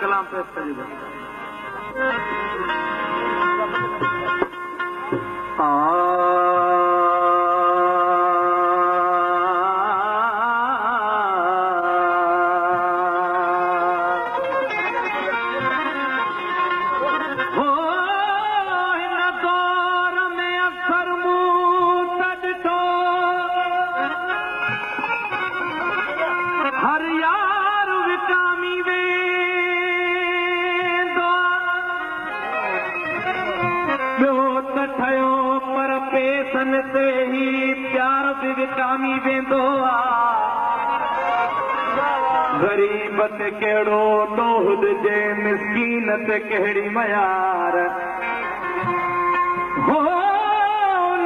कलाम पेश करिएगा। ते ही प्यार भी विकामी वेंदो गरीब ते कहिड़ो दोहद जे मिसकीन ते कहिड़ी मयार हो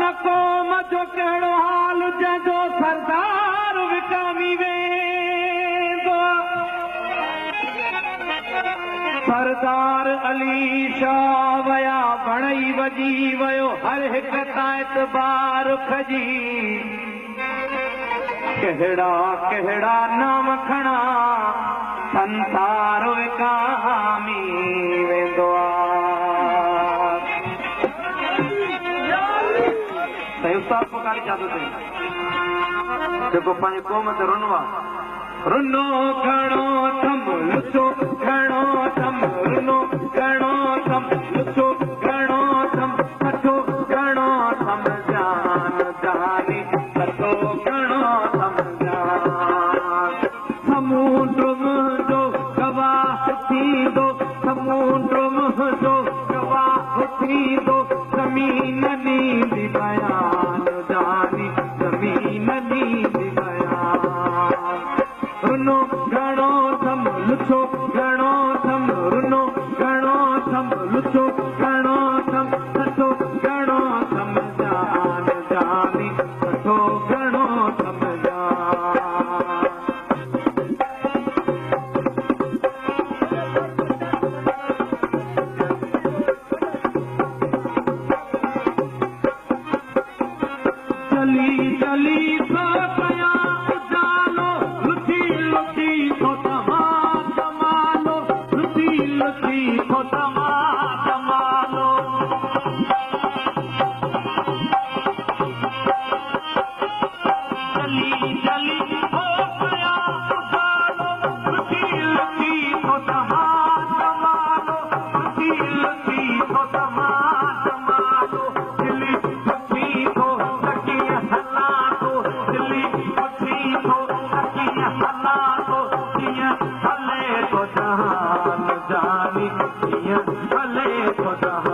न क़ौम जो कहिड़ो हाल जंहिंजो सरदार विकामी वेंदो सरदार अली शाह वया बणई वजी वयो हर हिक एतबार खजी कहिड़ा कहिड़ा नाम खणा संसार विकामी वेंदो सही उस्ताद पुकारी जादू ते जेको पंहिंजी क़ौम ते रुनो आहे रुनो घणो थम लुचो घणो थम रुनो घणो थम लुचो घणो थम कठो घणो थम जान जानी कठो घणो थम जान समुंड मुंहिंजो गवाह थींदो समुंड मुंहिंजो गवाह थींदो ज़मीन ॾींदी बयान जानी ज़मीन ॾींदी बयान रुनो घणो थम लुचो घणो थम रुनो घणो थम लुचो घणो थम कठो घणो थम जान जानी कठो घणो थम जान चली चली सो कया उजालो लुची लुची सो तमालो लुची लुची सो तमालो चली चली सो कया उजालो लुची लुची सो तमालो लुची लुची सो तमालो दिल्ली पक्षी को तकिया हला को दिल्ली पक्षी को तकिया हला को किया हले को जहान जानी किया हले को जहान